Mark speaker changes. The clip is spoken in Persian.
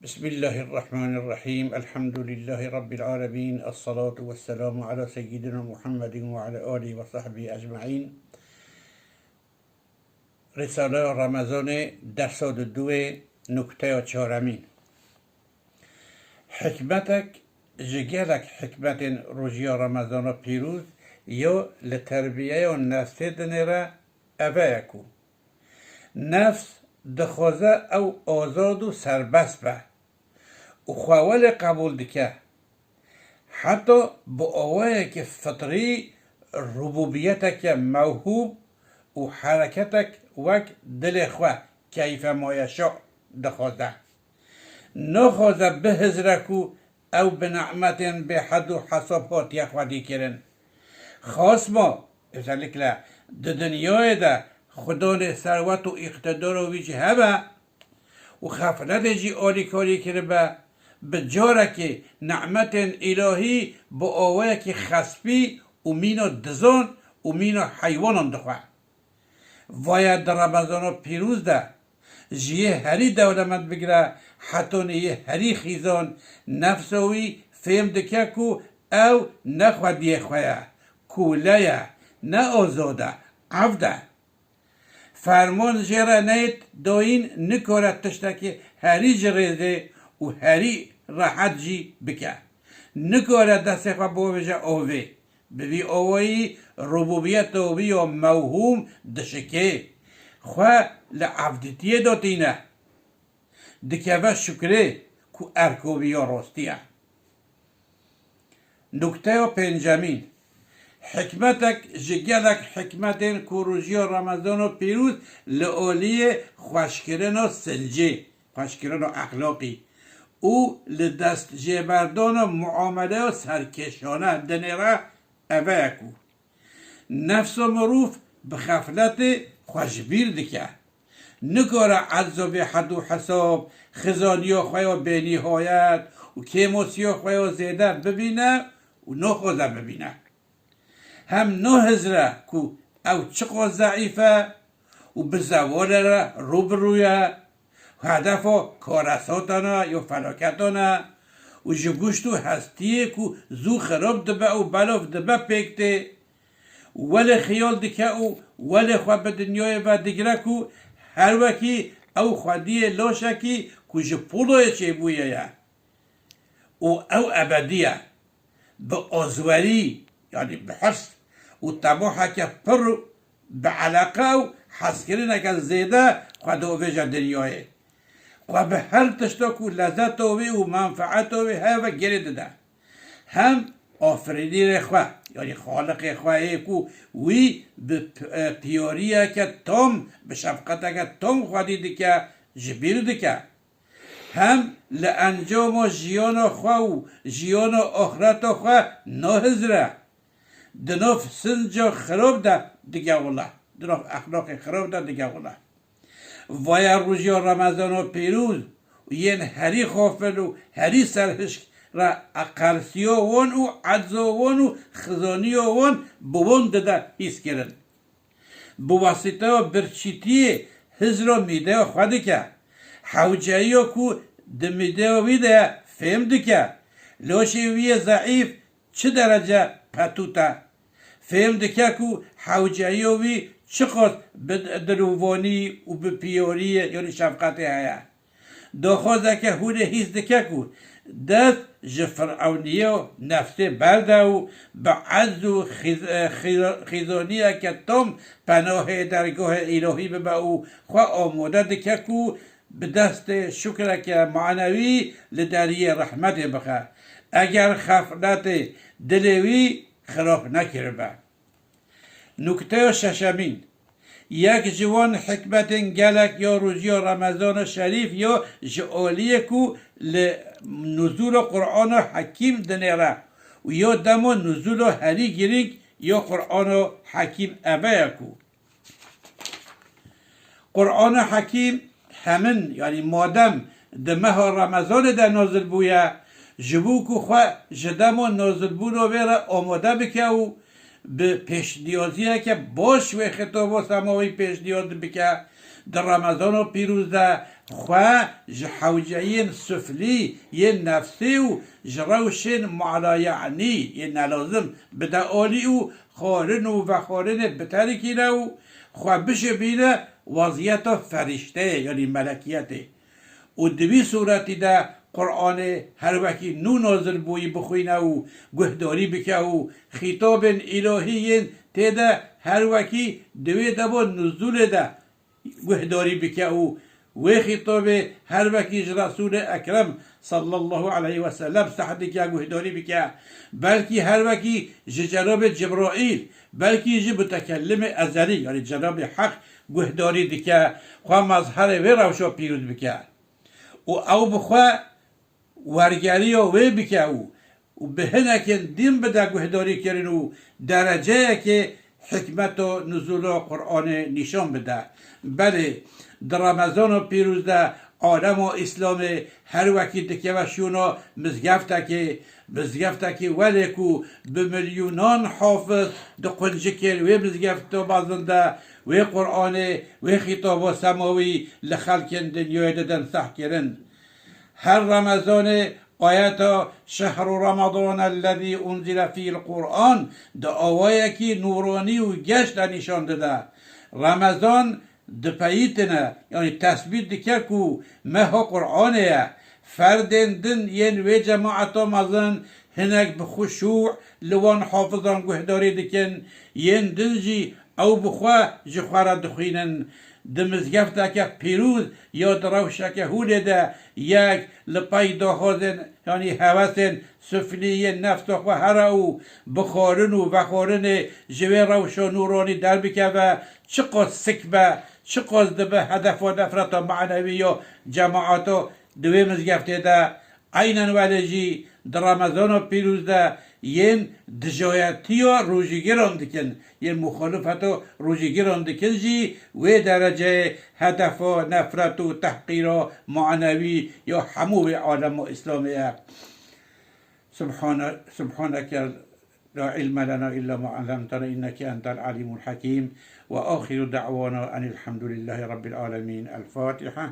Speaker 1: بسم الله الرحمن الرحيم الحمد لله رب العالمين الصلاة والسلام على سيدنا محمد وعلى آله وصحبه أجمعين. رساله رمضان درصد دو نکته چهارمین. حکمتک جگلک حکمت روژیا رمضان پیروز یا لتربیه و نفس دنره اوه نفس دخوازه او آزاد و سربست به و خوال قبول دکه حتی با آوه که فطری ربوبیتک موهوب و حرکتک وک دل خواه کیف ما یشاء دخوازه نخوازه به هزرکو او به نعمت به حد و حساب هات یخوادی کرن خاص ما ازالیک له ده دنیای ده خدا ثروت و اقتدار و ویچ هبه و خفلت جی آلی کاری کرده به جاره که نعمت الهی با آوه که خسبی و مینا دزان و مینا حیوانان دخواه وای در رمضان پیروز ده جیه هری دولمت بگره حتی نیه هری خیزان نفسوی فهم دکه کو او نخواه دیه خواه کوله نه آزاده عبده فرمان جره نیت داین نکارد تشتکی هری جریده و هری راحت جی بکه نکارد دست خواه بوجه آوه ببی آوهی ربوبیت آوه یا موهوم دشکه خواه لعبدتیه داتینه دکه شکره که ارکوبی یا راستیه. نکته پنجمین حکمتک جگلک حکمتین کوروژی رمضان و پیروز لعالی خوشکرن و سلجه خوشکرن و اخلاقی او لدست جبردان و معامله و سرکشانه دنیره اوه کو نفس و مروف به خفلت خوشبیر دکه نکاره عز به حد و حساب خزانی و خواه و بینیهایت و کیموسی و خواه و زیده ببینه و نخوزه ببینه هم نه هزره که او چقدر ضعیفه و به زوال را روبرویه هدف و کارساتانه یا فلاکتانه و جگوشت و هستیه که زو خراب دبه و بلاف دبه پیکته ولی خیال دکه و ولی خواه به دنیای و دگره که هر وکی او خودی لاشکی که جپولوی چه بویه و او ابدیه به آزوری یعنی به حرص و طموحه که پر به علاقه و حسکرینه که زیده خدا ویجه دنیای و به هر تشتا که لذت و منفعت و گره داده هم آفرینی خواه یعنی خالق خواه که وی به پیاریه که تام به شفقته که تام خودی که جبیر دکه هم لانجام جیان خواه و جیان آخرت خواه نهزره دناف سنجا خراب ده دیگه والله دناف اخلاق خراب ده دیگه والله وای روزی رمضان و پیروز و ین هری خوافل و هری سرهشک را اقلسی وان و عجز وان و خزانی وان بوان داده ایست کرن بواسطه و برچیتی هزرا میده خواده که حوجهی و کو دمیده و ویده فهم دکه لاشی وی ضعیف چه درجه پتوته فهم دکه کو حوجهی و وی چقدر به دروانی و به پیاری یعنی شفقت هیا داخوازه که هونه هیز دکه کو دست جفرعونیه و نفسه برده و به عز و خیزانیه که تم پناه درگاه الهی به او خواه آموده دکه کو به دست شکر که معنوی لدریه رحمت بخه اگر خفلت دلوی خراب نکرده. نکته ششمین یک جوان حکمت گلک یا روزی رمضان شریف یا جعالیه کو لنزول قرآن حکیم دنیره و یا دم نزول هری گرینگ یا قرآن حکیم ابه کو قرآن حکیم همین یعنی مادم دمه رمضان در نازل بویه جبو کو خواه جدم و نازل بونو بیره آماده بکه و به پیش نیازیه که باش و خطاب و سماوی پیش نیاز بکه در رمضان و پیروز ده خوا جحوجين سفلي ين نفسي و جروشن معلايعني ين لازم بدا أولي و خارن و خارن بتركي لو خوا بشه بينا وضعيته فرشته يعني ملكيته و دوی صورتی ده قرآن هر وکی نو نازل بوی بخوینه و گهداری بکه و خطاب الهی تیده هر وکی دوی ده با نزول ده گهداری بکه و خطاب هر وکی رسول اکرم صلی الله علیه و سلم صحتی که گهداری بکه بلکی هر وکی جناب جبرائیل بلکی متکلم ازلی یعنی جناب حق گهداری دکه خواه مظهر وی روشا پیروز بکه و او بخوا ورگری و وی بکه و به هنکن دین بده گهداری کرن و درجه که حکمت و نزول و قرآن نشان بده بله در رمضان و پیروز ده عالم و اسلام هر وکی دکه و شونا مزگفته که ولی که به میلیونان حافظ ده قنجه کر و مزگفته بازنده و قرآن و خطاب و سماوی لخلکن دنیای دادن صح کرن هر رمضان آیت شهر رمضان الذي انزل فيه القرآن ده آوائه که نورانی و گشت نشان داده رمضان ده پیتنه یعنی تثبیت دکه که مه قرآنه فردن دن ین و جماعت مزن هنک بخشوع لوان حافظان گهداری دکن ین دن جی او بخوا جخواره دخینن دمزگفته که پیروز یا دروشه که هوله ده یک لپای داخازن یعنی حوثن سفلی نفس و هر او بخارن و بخارن جوه روش و نورانی در بکه و چقدر سکبه چقدر دبه هدف و نفرت و معنوی یا جماعت و دوی مزگفته ده اینن ولجی در رمضان و پیروز ده ین دجایتی و روژگیران دکن ین مخالفت و روژگیران دکن جی و درجه هدف و نفرت و تحقیر و معنوی یا همو عالم و اسلامیه سبحانك لا علم لنا إلا ما علمتنا إنك أنت العليم الحكيم وآخر دعوانا أن الحمد لله رب العالمين الفاتحة